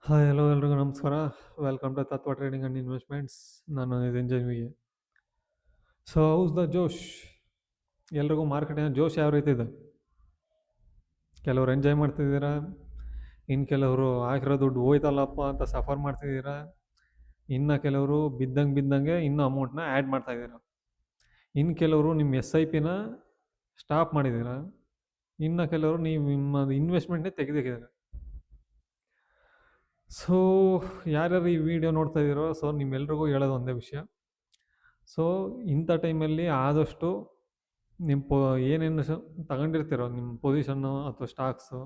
Hi hello ಎಲ್ರಿಗೂ ನಮಸ್ಕಾರ. Welcome to ತತ್ವ ಟ್ರೇಡಿಂಗ್ ಆ್ಯಂಡ್ ಇನ್ವೆಸ್ಟ್ಮೆಂಟ್ಸ್. ನಾನು ನಿತಿನ್ ಜೈಮಿಗೆ. ಸೊ ಹೌಸ್ ದ ಜೋಶ್? ಎಲ್ರಿಗೂ ಮಾರ್ಕೆಟಿನ ಜೋಶ್ ಯಾವ ರೀತಿ ಇದೆ? ಕೆಲವರು ಎಂಜಾಯ್ ಮಾಡ್ತಿದ್ದೀರಾ, ಇನ್ನು ಕೆಲವರು ಹಾಕಿರೋ ದುಡ್ಡು ಹೋಯ್ತಲ್ಲಪ್ಪ ಅಂತ ಸಫರ್ ಮಾಡ್ತಿದ್ದೀರಾ, ಇನ್ನು ಕೆಲವರು ಬಿದ್ದಂಗೆ ಇನ್ನೂ ಅಮೌಂಟ್ನ ಆ್ಯಡ್ ಮಾಡ್ತಾ ಇದ್ದೀರಾ, ಇನ್ನು ಕೆಲವರು ನಿಮ್ಮ ಎಸ್ ಐ ಪಿನ ಸ್ಟಾಪ್ ಮಾಡಿದ್ದೀರಾ, ಇನ್ನು ಕೆಲವರು ನೀವು ನಿಮ್ಮ ಇನ್ವೆಸ್ಟ್ಮೆಂಟ್ನೇ ತೆಗೆದಿದ್ದೀರಾ. ಸೊ ಯಾರ್ಯಾರು ಈ ವಿಡಿಯೋ ನೋಡ್ತಾ ಇದ್ದೀರೋ, ಸೊ ನಿಮ್ಮೆಲ್ರಿಗೂ ಹೇಳೋದು ಒಂದೇ ವಿಷಯ. ಸೊ ಇಂಥ ಟೈಮಲ್ಲಿ ಆದಷ್ಟು ನಿಮ್ಮ ಏನೇನು ತಗೊಂಡಿರ್ತೀರೋ ನಿಮ್ಮ ಪೊಸಿಷನ್ನು ಅಥವಾ stocks,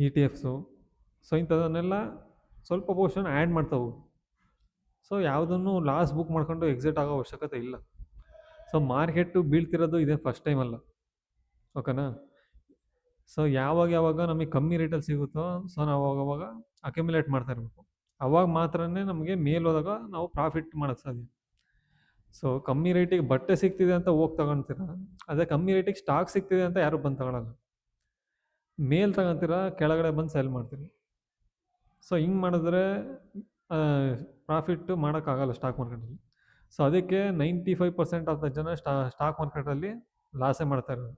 E T Fs, so ಇಂಥದನ್ನೆಲ್ಲ ಸ್ವಲ್ಪ ಪೋರ್ಷನ್ ಆ್ಯಡ್ ಮಾಡ್ತಾ ಹೋಗಿ. ಸೊ ಯಾವುದನ್ನು ಲಾಸ್ ಬುಕ್ ಮಾಡ್ಕೊಂಡು ಎಕ್ಸಿಟ್ ಆಗೋ ಅವಶ್ಯಕತೆ ಇಲ್ಲ. ಸೊ ಮಾರ್ಕೆಟು ಬೀಳ್ತಿರೋದು ಇದೇ ಫಸ್ಟ್ ಟೈಮ್ ಅಲ್ಲ, ಓಕೆನಾ? ಸೊ ಯಾವಾಗ ನಮಗೆ ಕಮ್ಮಿ ರೇಟಲ್ಲಿ ಸಿಗುತ್ತೋ, ಸೊ ನಾವು ಅವಾಗ ಅಕ್ಯುಮುಲೇಟ್ ಮಾಡ್ತಾ ಇರಬೇಕು. ಅವಾಗ ಮಾತ್ರನೇ ನಮಗೆ ಮೇಲೋದಾಗ ನಾವು ಪ್ರಾಫಿಟ್ ಮಾಡೋಕ್ಕೆ ಸಾಧ್ಯ. ಸೊ ಕಮ್ಮಿ ರೇಟಿಗೆ ಬಟ್ಟೆ ಸಿಗ್ತಿದೆ ಅಂತ ಹೋಗಿ ತಗೊಳ್ತೀರಾ, ಅದೇ ಕಮ್ಮಿ ರೇಟಿಗೆ ಸ್ಟಾಕ್ ಸಿಗ್ತಿದೆ ಅಂತ ಯಾರು ಬಂದು ತಗೊಳಲ್ಲ. ಮೇಲ್ ತಗೊತೀರಾ, ಕೆಳಗಡೆ ಬಂದು ಸೆಲ್ ಮಾಡ್ತೀರಿ. ಸೊ ಹಿಂಗೆ ಮಾಡಿದ್ರೆ ಪ್ರಾಫಿಟ್ಟು ಮಾಡೋಕ್ಕಾಗಲ್ಲ ಸ್ಟಾಕ್ ಮಾರ್ಕೆಟಲ್ಲಿ. ಸೊ ಅದಕ್ಕೆ 95% ಆಫ್ ದ ಜನ ಸ್ಟಾಕ್ ಮಾರ್ಕೆಟಲ್ಲಿ ಲಾಸೇ ಮಾಡ್ತಾ ಇರೋದು.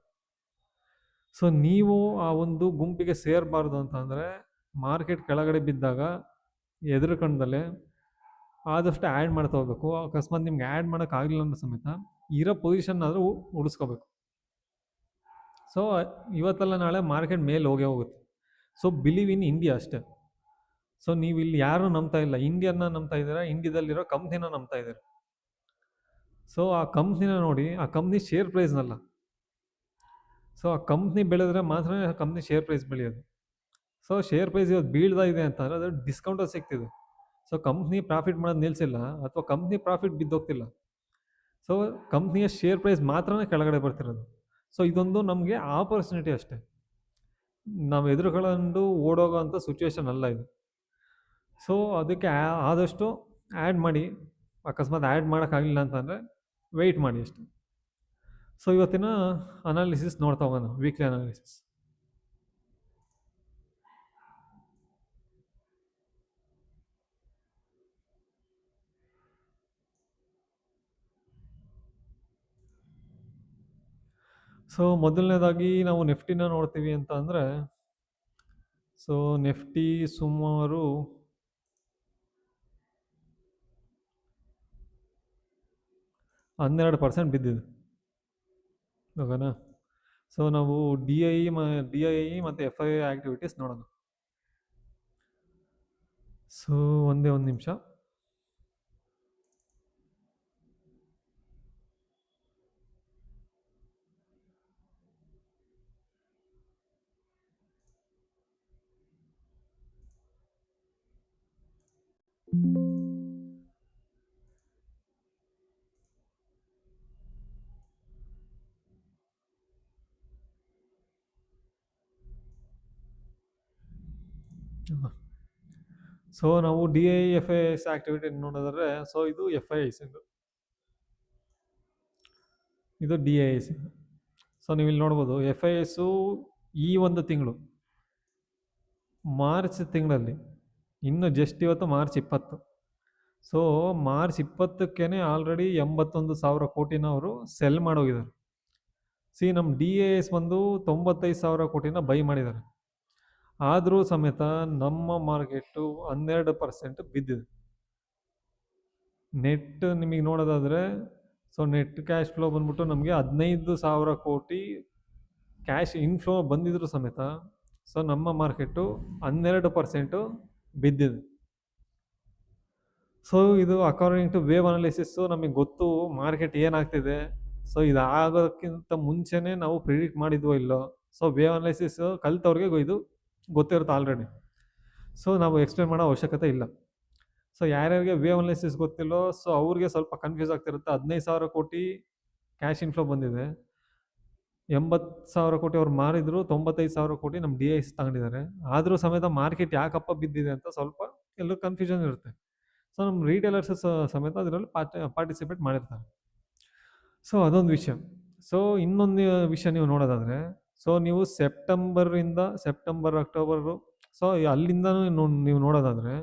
ಸೊ ನೀವು ಆ ಒಂದು ಗುಂಪಿಗೆ ಸೇರಬಾರ್ದು ಅಂತಂದರೆ, ಮಾರ್ಕೆಟ್ ಕೆಳಗಡೆ ಬಿದ್ದಾಗ ಎದುರುಕಂಡದಲ್ಲೇ ಆದಷ್ಟು ಆ್ಯಡ್ ಮಾಡ್ತಾ ಹೋಗ್ಬೇಕು. ಅಕಸ್ಮಾತ್ ನಿಮ್ಗೆ ಆ್ಯಡ್ ಮಾಡೋಕ್ಕಾಗಲಿಲ್ಲ ಅನ್ನೋ ಸಮೇತ ಇರೋ ಪೊಸಿಷನ್ ಆದರೂ ಉಳಿಸ್ಕೋಬೇಕು. ಸೊ ಇವತ್ತಲ್ಲ ನಾಳೆ ಮಾರ್ಕೆಟ್ ಮೇಲೆ ಹೋಗೇ ಹೋಗುತ್ತೆ. ಸೊ ಬಿಲೀವ್ ಇನ್ ಇಂಡಿಯಾ ಅಷ್ಟೇ. ಸೊ ನೀವು ಇಲ್ಲಿ ಯಾರೂ ನಂಬ್ತಾ ಇಲ್ಲ, ಇಂಡಿಯನ್ನ ನಂಬ್ತಾ ಇದ್ದೀರಾ, ಇಂಡಿಯಾದಲ್ಲಿರೋ ಕಂಪ್ನಿನ ನಂಬ್ತಾ ಇದ್ದೀರಾ. ಸೊ ಆ ಕಂಪ್ನಿನ ನೋಡಿ, ಆ ಕಂಪ್ನಿ ಶೇರ್ ಪ್ರೈಸ್ನಲ್ಲ. ಸೊ ಆ ಕಂಪ್ನಿ ಬೆಳೆದ್ರೆ ಮಾತ್ರ ಆ ಕಂಪ್ನಿ ಶೇರ್ ಪ್ರೈಸ್ ಬೆಳೆಯೋದು. ಸೊ ಶೇರ್ ಪ್ರೈಸ್ ಇವತ್ತು ಬೀಳ್ತಾ ಇದೆ ಅಂತಂದರೆ ಅದು ಡಿಸ್ಕೌಂಟಲ್ಲಿ ಸಿಗ್ತಿದೆ. ಸೊ ಕಂಪ್ನಿ ಪ್ರಾಫಿಟ್ ಮಾಡೋದು ನಿಲ್ಲಿಸಿಲ್ಲ, ಅಥವಾ ಕಂಪ್ನಿ ಪ್ರಾಫಿಟ್ ಬಿದ್ದೋಗ್ತಿಲ್ಲ. ಸೊ ಕಂಪ್ನಿಯ ಶೇರ್ ಪ್ರೈಸ್ ಮಾತ್ರನೇ ಕೆಳಗಡೆ ಬರ್ತಿರೋದು. ಸೊ ಇದೊಂದು ನಮಗೆ ಆಪರ್ಚುನಿಟಿ ಅಷ್ಟೇ, ನಾವು ಎದುರುಗಳನ್ನು ಓಡೋಗೋ ಅಂಥ ಸಿಚುವೇಶನ್ ಅಲ್ಲ ಇದು. ಸೊ ಅದಕ್ಕೆ ಆದಷ್ಟು ಆ್ಯಡ್ ಮಾಡಿ. ಅಕಸ್ಮಾತ್ ಆ್ಯಡ್ ಮಾಡೋಕ್ಕಾಗಲಿಲ್ಲ ಅಂತಂದರೆ ವೆಯ್ಟ್ ಮಾಡಿ ಅಷ್ಟೆ. ಸೊ ಇವತ್ತಿನ ಅನಾಲಿಸಿಸ್ ನೋಡ್ತಾ ಹೋಗೋಣ, ವೀಕ್ಲಿ ಅನಾಲಿಸಿಸ್. ಸೊ ಮೊದಲನೇದಾಗಿ ನಾವು ನಿಫ್ಟಿನ ನೋಡ್ತೀವಿ ಅಂತ ಅಂದರೆ, ಸೊ ನಿಫ್ಟಿ ಸುಮಾರು 12% ಬಿದ್ದಿದೆ, ಓಕೆನಾ? ಸೊ ನಾವು ಡಿ ಐ ಇ ಮತ್ತು ಎಫ್ ಐ ಆ್ಯಕ್ಟಿವಿಟೀಸ್ ನೋಡೋಣ. ಸೊ ಒಂದೇ ಒಂದು ನಿಮಿಷ. ಸೊ ನಾವು D I F I S activity ನೋಡೋದಾದ್ರೆ, ಸೊ ಇದು ಎಫ್ ಐ ಐಸ್, ಇದು ಡಿ ಐ ಎಸ್. ಸೊ ನೀವು ಇಲ್ಲಿ ನೋಡ್ಬೋದು, ಎಫ್ ಐ ಎಸ್ಸು ಈ ಒಂದು ತಿಂಗಳು ಮಾರ್ಚ್ ತಿಂಗಳಲ್ಲಿ, ಇನ್ನು ಜಸ್ಟ್ ಇವತ್ತು ಮಾರ್ಚ್ 20. ಸೊ ಮಾರ್ಚ್ 20ಕ್ಕೇ ಆಲ್ರೆಡಿ 81,000 ಕೋಟಿನ ಅವರು ಸೆಲ್ ಮಾಡೋಗಿದ್ದಾರೆ. ನಮ್ಮ ಡಿ ಎ ಎಸ್ ಬಂದು 95,000 ಕೋಟಿನ ಬೈ ಮಾಡಿದ್ದಾರೆ. ಆದರೂ ಸಮೇತ ನಮ್ಮ ಮಾರ್ಕೆಟು 12% ಬಿದ್ದಿದೆ. ನೆಟ್ ನಿಮಗೆ ನೋಡೋದಾದರೆ, ಸೊ ನೆಟ್ ಕ್ಯಾಶ್ ಫ್ಲೋ ಬಂದ್ಬಿಟ್ಟು ನಮಗೆ 15,000 ಕೋಟಿ ಕ್ಯಾಶ್ ಇನ್ಫ್ಲೋ ಬಂದಿದ್ರು ಸಮೇತ, ಸೊ ನಮ್ಮ ಮಾರ್ಕೆಟು 12% ಬಿದ್ದಿದೆ. ಸೊ ಇದು ಅಕಾರ್ಡಿಂಗ್ ಟು ವೇವ್ ಅನಾಲಿಸಿಸ್ಸು ನಮಗೆ ಗೊತ್ತು ಮಾರ್ಕೆಟ್ ಏನಾಗ್ತಿದೆ. ಸೊ ಇದು ಆಗೋದಕ್ಕಿಂತ ಮುಂಚೆನೇ ನಾವು ಪ್ರಿಡಿಕ್ಟ್ ಮಾಡಿದ್ವೋ ಇಲ್ಲೋ, ಸೊ ವೇವ್ ಅನಾಲಿಸಿಸ್ ಕಲ್ತವ್ರಿಗೆ ಇದು ಗೊತ್ತಿರುತ್ತೆ ಆಲ್ರೆಡಿ. ಸೊ ನಾವು ಎಕ್ಸ್ಪ್ಲೇನ್ ಮಾಡೋ ಅವಶ್ಯಕತೆ ಇಲ್ಲ. ಸೊ ಯಾರ್ಯಾರಿಗೆ ವೇವ್ ಅನಾಲಿಸಿಸ್ ಗೊತ್ತಿಲ್ಲೋ, ಸೊ ಅವ್ರಿಗೆ ಸ್ವಲ್ಪ ಕನ್ಫ್ಯೂಸ್ ಆಗ್ತಿರುತ್ತೆ. 15,000 ಕೋಟಿ ಕ್ಯಾಶ್ ಇನ್ಫ್ಲೋ ಬಂದಿದೆ, 80,000 ಕೋಟಿ ಅವ್ರು ಮಾರಿದ್ರು, 95,000 ಕೋಟಿ ನಮ್ಮ ಡಿ ಐ ಎಸ್ ತಗೊಂಡಿದ್ದಾರೆ. ಆದರೂ ಸಮೇತ ಮಾರ್ಕೆಟ್ ಯಾಕಪ್ಪ ಬಿದ್ದಿದೆ ಅಂತ ಸ್ವಲ್ಪ ಎಲ್ಲರೂ ಕನ್ಫ್ಯೂಷನ್ ಇರುತ್ತೆ. ಸೊ ನಮ್ಮ ರೀಟೇಲರ್ಸ್ ಸಮೇತ ಅದರಲ್ಲಿ ಪಾರ್ಟಿಸಿಪೇಟ್ ಮಾಡಿರ್ತಾರೆ. ಸೊ ಅದೊಂದು ವಿಷಯ. ಸೊ ಇನ್ನೊಂದು ವಿಷಯ ನೀವು ನೋಡೋದಾದರೆ, ಸೊ ನೀವು ಸೆಪ್ಟೆಂಬರ್, ಅಕ್ಟೋಬರು, ಸೊ ಅಲ್ಲಿಂದನೂ ನೀವು ನೋಡೋದಾದರೆ,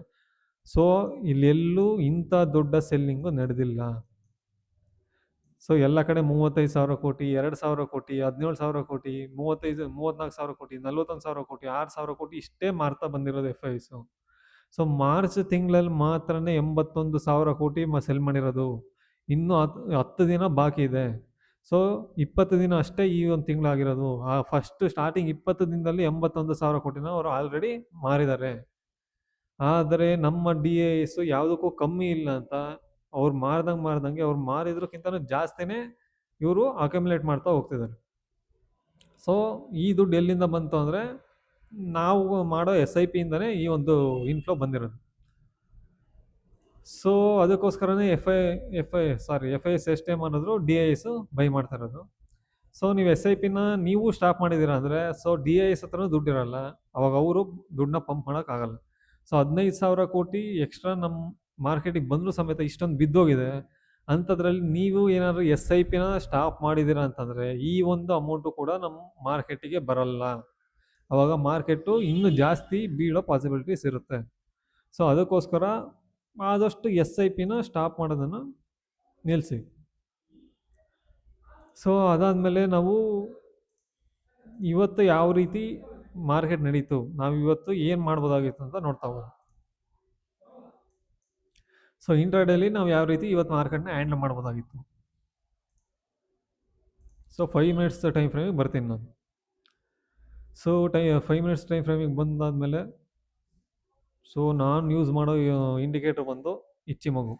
ಸೊ ಇಲ್ಲೆಲ್ಲೂ ಇಂಥ ದೊಡ್ಡ ಸೆಲ್ಲಿಂಗು ನಡೆದಿಲ್ಲ. ಸೊ ಎಲ್ಲ ಕಡೆ 35,000 ಕೋಟಿ, 2,000 ಕೋಟಿ, 17,000 ಕೋಟಿ, 34,000 ಕೋಟಿ, 41,000 ಕೋಟಿ, 6,000 ಕೋಟಿ ಇಷ್ಟೇ ಮಾರ್ತಾ ಬಂದಿರೋದು ಎಫ್ ಐಸು. ಸೊ ಮಾರ್ಚ್ ತಿಂಗಳಲ್ಲಿ ಮಾತ್ರನೇ 81,000 ಕೋಟಿ ಸೆಲ್ ಮಾಡಿರೋದು. ಇನ್ನೂ 10 ದಿನ ಬಾಕಿ ಇದೆ. ಸೊ 20 ದಿನ ಅಷ್ಟೇ ಈ ಒಂದು ತಿಂಗಳಾಗಿರೋದು. ಆ ಫಸ್ಟ್ ಸ್ಟಾರ್ಟಿಂಗ್ 20 ದಿನದಲ್ಲಿ 81,000 ಕೋಟಿನ ಅವರು ಆಲ್ರೆಡಿ ಮಾರಿದ್ದಾರೆ. ಆದರೆ ನಮ್ಮ ಡಿ ಎ ಎಸ್ ಯಾವುದಕ್ಕೂ ಕಮ್ಮಿ ಇಲ್ಲ ಅಂತ ಅವ್ರು ಮಾರ್ದಂಗೆ ಅವ್ರು ಮಾರಿದ್ರಕ್ಕಿಂತನೂ ಜಾಸ್ತಿನೇ ಇವರು ಅಕ್ಯುಮುಲೇಟ್ ಮಾಡ್ತಾ ಹೋಗ್ತಿದ್ದಾರೆ. ಸೊ ಈ ದುಡ್ಡು ಎಲ್ಲಿಂದ ಬಂತು ಅಂದರೆ, ನಾವು ಮಾಡೋ ಎಸ್ ಐ ಪಿಯಿಂದನೇ ಈ ಒಂದು ಇನ್ಫ್ಲೋ ಬಂದಿರೋದು. ಸೊ ಅದಕ್ಕೋಸ್ಕರನೇ ಎಫ್ ಐ ಎಸ್ ಎಷ್ಟೇ ಮಾಡಿದ್ರು ಡಿ ಐ ಎಸ್ ಬೈ ಮಾಡ್ತಾ ಇರೋದು. ಸೊ ನೀವು ಎಸ್ ಐ ಪಿನ ನೀವು ಸ್ಟಾಪ್ ಮಾಡಿದ್ದೀರಾ ಅಂದರೆ, ಸೊ ಡಿ ಐ ಎಸ್ ಹತ್ರನೂ ದುಡ್ಡಿರಲ್ಲ, ಅವಾಗ ಅವರು ದುಡ್ಡನ್ನ ಪಂಪ್ ಮಾಡೋಕ್ಕಾಗಲ್ಲ. ಸೊ 15,000 ಕೋಟಿ ಎಕ್ಸ್ಟ್ರಾ ನಮ್ಮ ಮಾರ್ಕೆಟಿಗೆ ಬಂದರೂ ಸಮೇತ ಇಷ್ಟೊಂದು ಬಿದ್ದೋಗಿದೆ. ಅಂಥದ್ರಲ್ಲಿ ನೀವು ಏನಾದರೂ ಎಸ್ ಐ ಪಿನ ಸ್ಟಾಪ್ ಮಾಡಿದ್ದೀರಾ ಅಂತಂದರೆ, ಈ ಒಂದು ಅಮೌಂಟು ಕೂಡ ನಮ್ಮ ಮಾರ್ಕೆಟಿಗೆ ಬರಲ್ಲ. ಅವಾಗ ಮಾರ್ಕೆಟು ಇನ್ನೂ ಜಾಸ್ತಿ ಬೀಳೋ ಪಾಸಿಬಿಲಿಟೀಸ್ ಇರುತ್ತೆ. ಸೊ ಅದಕ್ಕೋಸ್ಕರ ಆದಷ್ಟು ಎಸ್ ಐ ಪಿನ ಸ್ಟಾಪ್ ಮಾಡೋದನ್ನು ನಿಲ್ಲಿಸಿ. ಸೊ ಅದಾದಮೇಲೆ ನಾವು ಇವತ್ತು ಯಾವ ರೀತಿ ಮಾರ್ಕೆಟ್ ನಡೀತು, ನಾವು ಇವತ್ತು ಏನು ಮಾಡ್ಬೋದಾಗಿತ್ತು ಅಂತ ನೋಡ್ತಾ ಹೋಗೋಣ. ಸೊ ಇಂಟ್ರಾಡೇಲಿ ನಾವು ಯಾವ ರೀತಿ ಇವತ್ತು ಮಾರ್ಕೆಟ್ನ ಹ್ಯಾಂಡಲ್ ಮಾಡ್ಬೋದಾಗಿತ್ತು. ಸೊ 5 ಮಿನಿಟ್ಸ್ ಟೈಮ್ ಫ್ರೇಮಿಗೆ ಬರ್ತೀನಿ ನಾನು. ಸೊ 5 ಮಿನಿಟ್ಸ್ ಟೈಮ್ ಫ್ರೇಮಿಗೆ ಬಂದಾದಮೇಲೆ, ಸೊ ನಾನು ಯೂಸ್ ಮಾಡೋ ಇಂಡಿಕೇಟರ್ ಬಂದು ಇಚ್ಚಿಮಗು.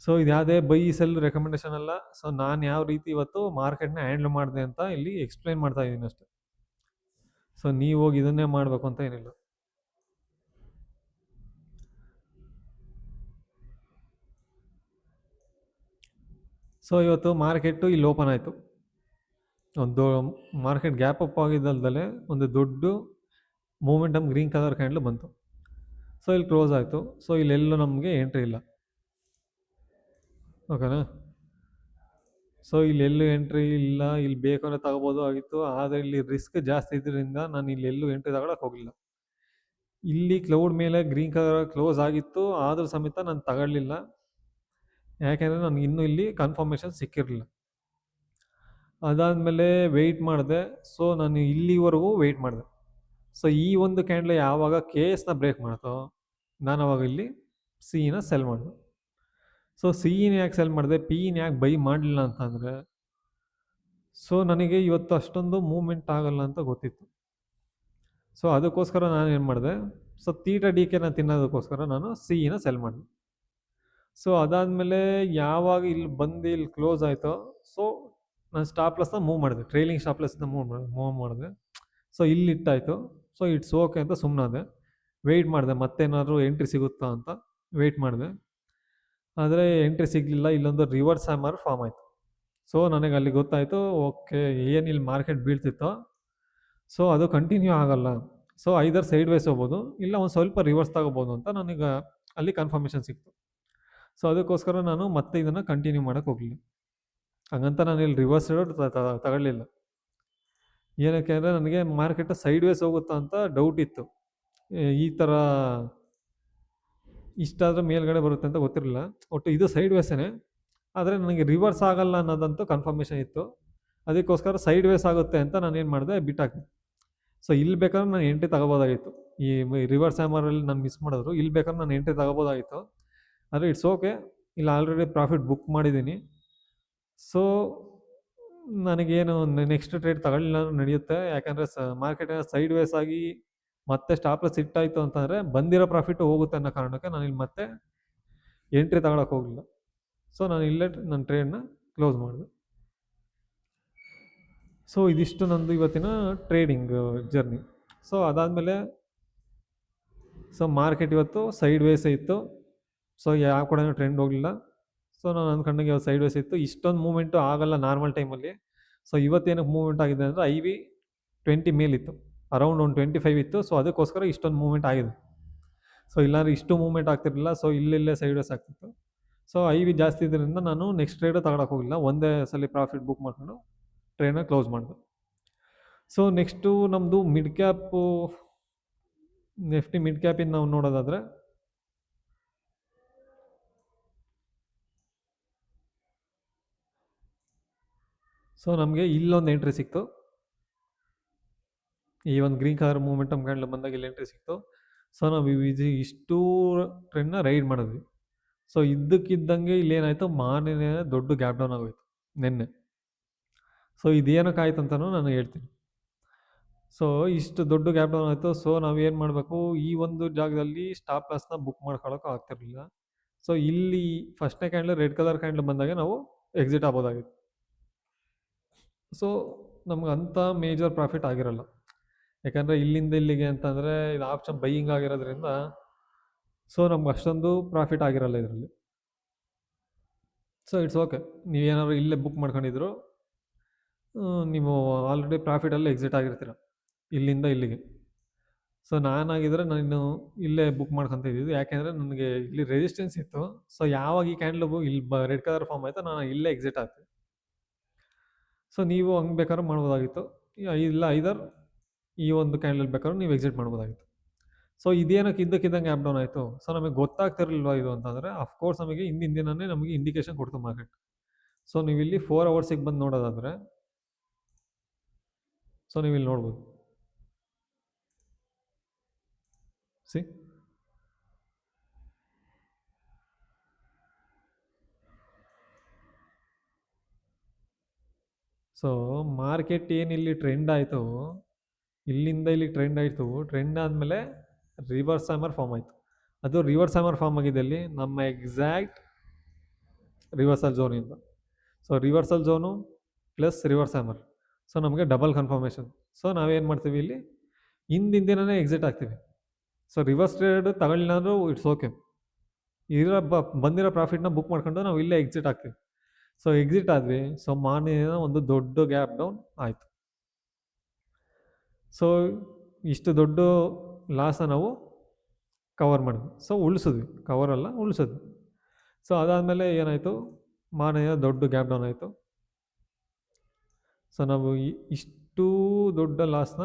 ಸೊ ಇದು ಯಾವುದೇ ಬೈ ಸೆಲ್ ರೆಕಮೆಂಡೇಶನ್ ಅಲ್ಲ. ಸೊ ನಾನು ಯಾವ ರೀತಿ ಇವತ್ತು ಮಾರ್ಕೆಟ್ನ ಹ್ಯಾಂಡಲ್ ಮಾಡಿದೆ ಅಂತ ಇಲ್ಲಿ ಎಕ್ಸ್ಪ್ಲೈನ್ ಮಾಡ್ತಾ ಇದ್ದೀನಿ ಅಷ್ಟೆ. ಸೊ ನೀವು ಹೋಗಿ ಇದನ್ನೇ ಮಾಡಬೇಕು ಅಂತ ಏನಿಲ್ಲ. ಸೊ ಇವತ್ತು ಮಾರ್ಕೆಟು ಇಲ್ಲಿ ಓಪನ್ ಆಯಿತು. ಒಂದು ಮಾರ್ಕೆಟ್ ಗ್ಯಾಪ್ ಅಪ್ ಆಗಿದ್ದಲ್ದಲೆ ಒಂದು ದೊಡ್ಡ ಮೂಮೆಂಟಮ್ ಗ್ರೀನ್ ಕಲರ್ ಕ್ಯಾಂಡಲ್ ಬಂತು. ಸೊ ಇಲ್ಲಿ ಕ್ಲೋಸ್ ಆಯಿತು. ಸೊ ಇಲ್ಲೆಲ್ಲೂ ನಮಗೆ ಎಂಟ್ರಿ ಇಲ್ಲ, ಓಕೆನಾ. ಸೊ ಇಲ್ಲೆಲ್ಲೂ ಎಂಟ್ರಿ ಇಲ್ಲ. ಇಲ್ಲಿ ಬೇಕು ಅಂದರೆ ತಗೋಬೋದು ಆಗಿತ್ತು, ಆದರೆ ಇಲ್ಲಿ ರಿಸ್ಕ್ ಜಾಸ್ತಿ ಇದ್ದರಿಂದ ನಾನು ಇಲ್ಲೆಲ್ಲೂ ಎಂಟ್ರಿ ತಗೊಳಕ್ಕೆ ಹೋಗಲಿಲ್ಲ. ಇಲ್ಲಿ ಕ್ಲೌಡ್ ಮೇಲೆ ಗ್ರೀನ್ ಕಲರ್ ಕ್ಲೋಸ್ ಆಗಿತ್ತು, ಆದರೂ ಸಮೇತ ನಾನು ತಗೊಳ್ಳಿಲ್ಲ. ಯಾಕೆಂದರೆ ನನಗೆ ಇನ್ನೂ ಇಲ್ಲಿ ಕನ್ಫರ್ಮೇಷನ್ ಸಿಕ್ಕಿರಲಿಲ್ಲ. ಅದಾದಮೇಲೆ ವೆಯ್ಟ್ ಮಾಡಿದೆ. ಸೊ ನಾನು ಇಲ್ಲಿವರೆಗೂ ವೆಯ್ಟ್ ಮಾಡಿದೆ. ಸೊ ಈ ಒಂದು ಕ್ಯಾಂಡಲ್ ಯಾವಾಗ ಕೆ ಎಸ್ನ ಬ್ರೇಕ್ ಮಾಡ್ತೋ, ನಾನು ಅವಾಗ ಇಲ್ಲಿ ಸಿ ಇನ ಸೆಲ್ ಮಾಡಿದೆ. ಸೊ ಸಿ ಇನ ಯಾಕೆ ಸೆಲ್ ಮಾಡಿದೆ, ಪಿ ಇನ ಯಾಕೆ ಬೈ ಮಾಡಲಿಲ್ಲ ಅಂತಂದರೆ, ಸೊ ನನಗೆ ಇವತ್ತು ಅಷ್ಟೊಂದು ಮೂವ್ಮೆಂಟ್ ಆಗಲ್ಲ ಅಂತ ಗೊತ್ತಿತ್ತು. ಸೊ ಅದಕ್ಕೋಸ್ಕರ ನಾನು ಏನು ಮಾಡಿದೆ, ಸೊ ತೀಟಾ ಡಿ ಕೆನ ತಿನ್ನೋದಕ್ಕೋಸ್ಕರ ನಾನು ಸಿ ಇನ ಸೆಲ್ ಮಾಡಿದೆ. ಸೊ ಅದಾದಮೇಲೆ ಯಾವಾಗ ಇಲ್ಲಿ ಬಂದು ಇಲ್ಲಿ ಕ್ಲೋಸ್ ಆಯಿತೋ, ಸೊ ನಾನು ಸ್ಟಾಪ್ ಲಾಸ್ನ ಮೂವ್ ಮಾಡಿದೆ, ಟ್ರೈಲಿಂಗ್ ಸ್ಟಾಪ್ ಲಾಸ್ನ ಮೂವ್ ಮಾಡಿದೆ. ಸೊ ಇಲ್ಲಿ ಇಟ್ಟಾಯಿತು. ಸೊ ಇಟ್ಸ್ ಓಕೆ ಅಂತ ಸುಮ್ಮನಾದೆ. ವೆಯ್ಟ್ ಮಾಡಿದೆ ಮತ್ತೇನಾದರೂ ಎಂಟ್ರಿ ಸಿಗುತ್ತಾ ಅಂತ ವೆಯ್ಟ್ ಮಾಡಿದೆ. ಆದರೆ ಎಂಟ್ರಿ ಸಿಗಲಿಲ್ಲ. ಇಲ್ಲೊಂದು ರಿವರ್ಸ್ ಹ್ಯಾಮರ್ ಫಾರ್ಮ್ ಆಯಿತು. ಸೊ ನನಗೆ ಅಲ್ಲಿ ಗೊತ್ತಾಯಿತು, ಓಕೆ ಏನು ಇಲ್ಲಿ ಮಾರ್ಕೆಟ್ ಬೀಳ್ತಿತ್ತೋ, ಸೊ ಅದು ಕಂಟಿನ್ಯೂ ಆಗಲ್ಲ. ಸೊ ಐದರ್ ಸೈಡ್ ವೇಸ್ ಹೋಗ್ಬೋದು, ಇಲ್ಲ ಒಂದು ಸ್ವಲ್ಪ ರಿವರ್ಸ್ ತಗೋಬೋದು ಅಂತ ನನಗೆ ಅಲ್ಲಿ ಕನ್ಫರ್ಮೇಷನ್ ಸಿಕ್ತು. ಸೊ ಅದಕ್ಕೋಸ್ಕರ ನಾನು ಮತ್ತೆ ಇದನ್ನು ಕಂಟಿನ್ಯೂ ಮಾಡೋಕ್ಕೆ ಹೋಗಲಿಲ್ಲ. ಹಾಗಂತ ನಾನು ಇಲ್ಲಿ ರಿವರ್ಸ್ ತಗೊಳ್ಳಿಲ್ಲ. ಏನಕ್ಕೆ ಅಂದರೆ ನನಗೆ ಮಾರ್ಕೆಟ್ ಸೈಡ್ ವೇಸ್ ಹೋಗುತ್ತಾ ಅಂತ ಡೌಟ್ ಇತ್ತು. ಈ ಥರ ಇಷ್ಟಾದರೆ ಮೇಲ್ಗಡೆ ಬರುತ್ತೆ ಅಂತ ಗೊತ್ತಿರಲಿಲ್ಲ. ಒಟ್ಟು ಇದು ಸೈಡ್ ವೇಸೇ, ಆದರೆ ನನಗೆ ರಿವರ್ಸ್ ಆಗಲ್ಲ ಅನ್ನೋದಂತೂ ಕನ್ಫರ್ಮೇಷನ್ ಇತ್ತು. ಅದಕ್ಕೋಸ್ಕರ ಸೈಡ್ ವೇಸ್ ಆಗುತ್ತೆ ಅಂತ ನಾನು ಏನು ಮಾಡಿದೆ, ಬಿಟ್ಟಾಕಿದೆ. ಸೊ ಇಲ್ಲಿ ಬೇಕಾದ್ರೆ ನಾನು ಎಂಟ್ರಿ ತಗೋಬೋದಾಗಿತ್ತು. ಈ ರಿವರ್ಸ್ ಹ್ಯಾಮರಲ್ಲಿ ನಾನು ಮಿಸ್ ಮಾಡಿದ್ರು. ಇಲ್ಲಿ ಬೇಕಾದ್ರೆ ನಾನು ಎಂಟ್ರಿ ತಗೋಬೋದಾಗಿತ್ತು, ಆದರೆ ಇಟ್ಸ್ ಓಕೆ. ಇಲ್ಲಿ ಆಲ್ರೆಡಿ ಪ್ರಾಫಿಟ್ ಬುಕ್ ಮಾಡಿದ್ದೀನಿ. ಸೊ ನನಗೇನು ನೆಕ್ಸ್ಟ್ ಟ್ರೇಡ್ ತಗೊಳ್ಳಿಲ್ಲ ನಡೆಯುತ್ತೆ. ಯಾಕಂದರೆ ಮಾರ್ಕೆಟ್ ಸೈಡ್ ವೇಸ್ ಆಗಿ ಮತ್ತೆ ಸ್ಟಾಪ್ ಲಾಸ್ ಹಿಟ್ಟಾಯಿತು ಅಂತಂದರೆ ಬಂದಿರೋ ಪ್ರಾಫಿಟ್ ಹೋಗುತ್ತೆ ಅನ್ನೋ ಕಾರಣಕ್ಕೆ ನಾನು ಇಲ್ಲಿ ಮತ್ತೆ ಎಂಟ್ರಿ ತಗೊಳಕ್ಕೆ ಹೋಗಲಿಲ್ಲ. ಸೊ ನಾನು ಇಲ್ಲೇ ನನ್ನ ಟ್ರೇಡ್ನ ಕ್ಲೋಸ್ ಮಾಡಿದೆ. ಸೊ ಇದಿಷ್ಟು ನಂದು ಇವತ್ತಿನ ಟ್ರೇಡಿಂಗ್ ಜರ್ನಿ. ಸೊ ಅದಾದಮೇಲೆ ಸೊ ಮಾರ್ಕೆಟ್ ಇವತ್ತು ಸೈಡ್ ವೇಸ್ ಇತ್ತು. ಸೊ ಯಾವ ಕೂಡ ಟ್ರೆಂಡ್ ಹೋಗಲಿಲ್ಲ. ಸೊ ನಾನು ಅಂದ್ಕೊಂಡಂಗೆ ಇವತ್ತು ಸೈಡ್ ವೇಸ್ ಇತ್ತು. ಇಷ್ಟೊಂದು ಮೂವ್ಮೆಂಟು ಆಗಲ್ಲ ನಾರ್ಮಲ್ ಟೈಮಲ್ಲಿ. ಸೊ ಇವತ್ತೇನಕ್ಕೆ ಮೂವ್ಮೆಂಟ್ ಆಗಿದೆ ಅಂದರೆ IV 20 ಮೇಲಿತ್ತು, ಅರೌಂಡ್ ಒಂದು 25 ಇತ್ತು. ಸೊ ಅದಕ್ಕೋಸ್ಕರ ಇಷ್ಟೊಂದು ಮೂವ್ಮೆಂಟ್ ಆಗಿದೆ. ಸೊ ಇಲ್ಲಾಂದ್ರೆ ಇಷ್ಟು ಮೂವ್ಮೆಂಟ್ ಆಗ್ತಿರಲಿಲ್ಲ. ಸೊ ಇಲ್ಲೆಲ್ಲೇ ಸೈಡ್ ವೇಸ್ ಆಗ್ತಿತ್ತು. ಸೊ IV ಜಾಸ್ತಿ ಇದರಿಂದ ನಾನು ನೆಕ್ಸ್ಟ್ ಟ್ರೇಡು ತಗೊಳಕ್ಕೆ ಹೋಗಿಲ್ಲ, ಒಂದೇ ಸಲ ಪ್ರಾಫಿಟ್ ಬುಕ್ ಮಾಡ್ಕೊಂಡು ಟ್ರೇಡ್ನ ಕ್ಲೋಸ್ ಮಾಡಿದೆ. ಸೊ ನೆಕ್ಸ್ಟು ನಮ್ಮದು ಮಿಡ್ ಕ್ಯಾಪು ನಿಫ್ಟಿ ಮಿಡ್ ಕ್ಯಾಪಿಂದ ನಾವು ನೋಡೋದಾದರೆ, ಸೊ ನಮಗೆ ಇಲ್ಲೊಂದು ಎಂಟ್ರಿ ಸಿಕ್ತು. ಈ ಒಂದು ಗ್ರೀನ್ ಕಲರ್ ಮೂಮೆಂಟಮ್ ಕ್ಯಾಂಡಲ್ ಬಂದಾಗ ಇಲ್ಲಿ ಎಂಟ್ರಿ ಸಿಕ್ತು. ಸೊ ನಾವು ಇಷ್ಟು ಟ್ರೆಂಡ್ನ ರೈಡ್ ಮಾಡಿದ್ವಿ. ಸೊ ಇದ್ದಕ್ಕಿದ್ದಂಗೆ ಇಲ್ಲೇನಾಯಿತು, ಮಾರ್ನಿಂಗ್ ದೊಡ್ಡ ಗ್ಯಾಪ್ ಡೌನ್ ಆಗೋಯ್ತು ನಿನ್ನೆ. ಸೊ ಇದೇನಕ್ಕೆ ಆಯ್ತು ಅಂತಲೂ ನಾನು ಹೇಳ್ತೀನಿ. ಸೊ ಇಷ್ಟು ದೊಡ್ಡ ಗ್ಯಾಪ್ ಡೌನ್ ಆಯಿತು. ಸೊ ನಾವು ಏನು ಮಾಡಬೇಕು, ಈ ಒಂದು ಜಾಗದಲ್ಲಿ ಸ್ಟಾಪ್ ಲಾಸ್ನ ಬುಕ್ ಮಾಡ್ಕೊಳ್ಳೋಕೆ ಆಗ್ತಿರ್ಲಿಲ್ಲ. ಸೊ ಇಲ್ಲಿ ಫಸ್ಟ್ನೇ ಕ್ಯಾಂಡಲ್ ರೆಡ್ ಕಲರ್ ಕ್ಯಾಂಡಲ್ ಬಂದಾಗ ನಾವು ಎಕ್ಸಿಟ್ ಆಗ್ಬೋದಾಗಿತ್ತು. ಸೊ ನಮ್ಗೆ ಅಂಥ ಮೇಜರ್ ಪ್ರಾಫಿಟ್ ಆಗಿರಲ್ಲ, ಯಾಕಂದರೆ ಇಲ್ಲಿಂದ ಇಲ್ಲಿಗೆ ಅಂತಂದರೆ ಇದು ಆಪ್ಷನ್ ಬೈಯಿಂಗ್ ಆಗಿರೋದ್ರಿಂದ ಸೊ ನಮ್ಗೆ ಅಷ್ಟೊಂದು ಪ್ರಾಫಿಟ್ ಆಗಿರಲ್ಲ ಇದರಲ್ಲಿ. ಸೊ ಇಟ್ಸ್ ಓಕೆ, ನೀವೇನಾದ್ರು ಇಲ್ಲೇ ಬುಕ್ ಮಾಡ್ಕೊಂಡಿದ್ರು ನೀವು ಆಲ್ರೆಡಿ ಪ್ರಾಫಿಟಲ್ಲಿ ಎಕ್ಸಿಟ್ ಆಗಿರ್ತೀರ ಇಲ್ಲಿಂದ ಇಲ್ಲಿಗೆ. ಸೊ ನಾನಾಗಿದ್ದರೆ ನಾನು ಇಲ್ಲೇ ಬುಕ್ ಮಾಡ್ಕೊತ ಇದ್ದಿದ್ದು, ಯಾಕೆಂದರೆ ನನಗೆ ಇಲ್ಲಿ ರೆಸಿಸ್ಟೆನ್ಸ್ ಇತ್ತು. ಸೊ ಯಾವಾಗ ಈ ಕ್ಯಾಂಡಲ್ ಇಲ್ಲಿ ರೆಡ್ ಕಲರ್ ಫಾರ್ಮ್ ಆಯಿತು, ನಾನು ಇಲ್ಲೇ ಎಕ್ಸಿಟ್ ಆಗ್ತೀನಿ. ಸೊ ನೀವು ಹಂಗೆ ಬೇಕಾದ್ರೂ ಮಾಡ್ಬೋದಾಗಿತ್ತು, ಇಲ್ಲ ಐದರ್ ಈ ಒಂದು ಕ್ಯಾಂಡಲ್ ಬೇಕಾದ್ರೂ ನೀವು ಎಕ್ಸಿಟ್ ಮಾಡ್ಬೋದಾಗಿತ್ತು. ಸೊ ಇದೇನಕ್ಕೆ ಇದ್ದಕ್ಕಿದ್ದಂಗೆ ಆ್ಯಪ್ ಡೌನ್ ಆಯಿತು. ಸೊ ನಮಗೆ ಗೊತ್ತಾಗ್ತಿರಲಿಲ್ವ ಇದು ಅಂತಂದರೆ, ಅಫ್ಕೋರ್ಸ್ ನಮಗೆ ಹಿಂದಿನ ದಿನವೇ ನಮಗೆ ಇಂಡಿಕೇಶನ್ ಕೊಡ್ತು ಮಾರ್ಕೆಟ್. ಸೊ ನೀವು ಇಲ್ಲಿ 4 ಅವರ್ಸಿಗೆ ಬಂದು ನೋಡೋದಾದರೆ, ಸೊ ನೀವು ಇಲ್ಲಿ ನೋಡ್ಬೋದು. ಸಿ ಸೊ ಮಾರ್ಕೆಟ್ ಏನು ಇಲ್ಲಿ ಟ್ರೆಂಡ್ ಆಯಿತು, ಇಲ್ಲಿಂದ ಇಲ್ಲಿ ಟ್ರೆಂಡ್ ಆಯಿತು. ಟ್ರೆಂಡ್ ಆದಮೇಲೆ ರಿವರ್ಸ್ ಹ್ಯಾಮರ್ ಫಾರ್ಮ್ ಆಯಿತು. ಅದು ರಿವರ್ಸ್ ಹ್ಯಾಮರ್ ಫಾರ್ಮ್ ಆಗಿದ್ದಲ್ಲಿ ನಮ್ಮ ಎಕ್ಸಾಕ್ಟ್ ರಿವರ್ಸಲ್ ಝೋನಿಂದ. So reversal zone plus reverse hammer, so ನಮಗೆ ಡಬಲ್ ಕನ್ಫರ್ಮೇಷನ್. ಸೊ ನಾವೇನು ಮಾಡ್ತೀವಿ, ಇಲ್ಲಿ ಹಿಂದಿನ ದಿನನೇ ಎಕ್ಸಿಟ್ ಆಗ್ತೀವಿ. ಸೊ ರಿವರ್ಸ್ ಟ್ರೇಡ್ ತಗೊಳ್ಳಿಲ್ಲ ಅಂದರೂ ಇಟ್ಸ್ ಓಕೆ, ಬಂದಿರೋ ಪ್ರಾಫಿಟ್ನ ಬುಕ್ ಮಾಡ್ಕೊಂಡು ನಾವು ಇಲ್ಲೇ ಎಕ್ಸಿಟ್ ಆಗ್ತೀವಿ. ಸೊ ಎಕ್ಸಿಟ್ ಆದ್ವಿ. ಸೊ ಮಾರ್ನಿಂಗ್ ಒಂದು ದೊಡ್ಡ ಗ್ಯಾಪ್ ಡೌನ್ ಆಯಿತು. ಸೊ ಇಷ್ಟು ದೊಡ್ಡ ಲಾಸ್ನ ನಾವು ಕವರ್ ಮಾಡಿದ್ವಿ. ಸೊ ಉಳಿಸಿದ್ವಿ, ಕವರಲ್ಲ ಉಳಿಸಿದ್ವಿ. ಸೊ ಅದಾದಮೇಲೆ ಏನಾಯಿತು, ಮಾರ್ನಿಂಗ್ ದೊಡ್ಡ ಗ್ಯಾಪ್ ಡೌನ್ ಆಯಿತು. ಸೊ ನಾವು ಇಷ್ಟು ದೊಡ್ಡ ಲಾಸ್ನ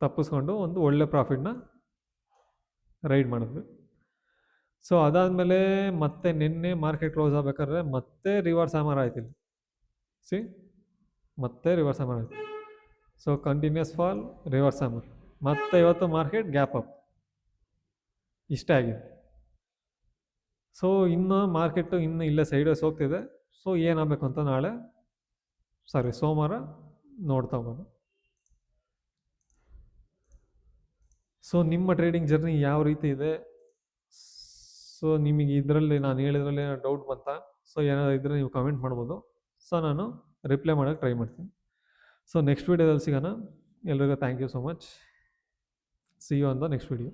ತಪ್ಪಿಸ್ಕೊಂಡು ಒಂದು ಒಳ್ಳೆ ಪ್ರಾಫಿಟ್ನ ರೈಡ್ ಮಾಡಿದ್ವಿ. ಸೊ ಅದಾದಮೇಲೆ ಮತ್ತೆ ನಿನ್ನೆ ಮಾರ್ಕೆಟ್ ಕ್ಲೋಸ್ ಆಗಬೇಕಾದ್ರೆ ಮತ್ತೆ ರಿವರ್ಸ್ ಹ್ಯಾಮರ್ ಆಯ್ತು ಇಲ್ಲಿ. ಸಿ ಮತ್ತೆ ರಿವರ್ಸ್ ಹ್ಯಾಮರ್ ಆಯಿತು. So continues fall, reverse hammer, ಮತ್ತೆ ಇವತ್ತು ಮಾರ್ಕೆಟ್ ಗ್ಯಾಪ್ ಅಪ್, ಇಷ್ಟೇ ಆಗಿದೆ. ಸೊ ಇನ್ನು ಮಾರ್ಕೆಟು ಇನ್ನು ಇಲ್ಲೇ ಸೈಡ್ವೇಸ್ ಹೋಗ್ತಿದೆ. ಸೊ ಏನಾಗಬೇಕು ಅಂತ ನಾಳೆ ಸೋಮವಾರ ನೋಡ್ತಾ ಹೋಗೋಣ. ಸೊ ನಿಮ್ಮ ಟ್ರೇಡಿಂಗ್ ಜರ್ನಿ ಯಾವ ರೀತಿ ಇದೆ, ಸೊ ನಿಮಗೆ ಇದರಲ್ಲಿ ನಾನು ಹೇಳಿದ್ರಲ್ಲಿ ಏನೋ ಡೌಟ್ ಬಂತಾ, ಸೊ ಏನಾದರೂ ಇದ್ದರೆ ನೀವು ಕಮೆಂಟ್ ಮಾಡ್ಬೋದು. ಸೊ ನಾನು ರಿಪ್ಲೈ ಮಾಡೋಕ್ಕೆ ಟ್ರೈ ಮಾಡ್ತೀನಿ. ಸೊ ನೆಕ್ಸ್ಟ್ ವೀಡಿಯೋದಲ್ಲಿ ಸಿಗೋಣ. ಎಲ್ರಿಗೂ thank you so much. See you on the next video.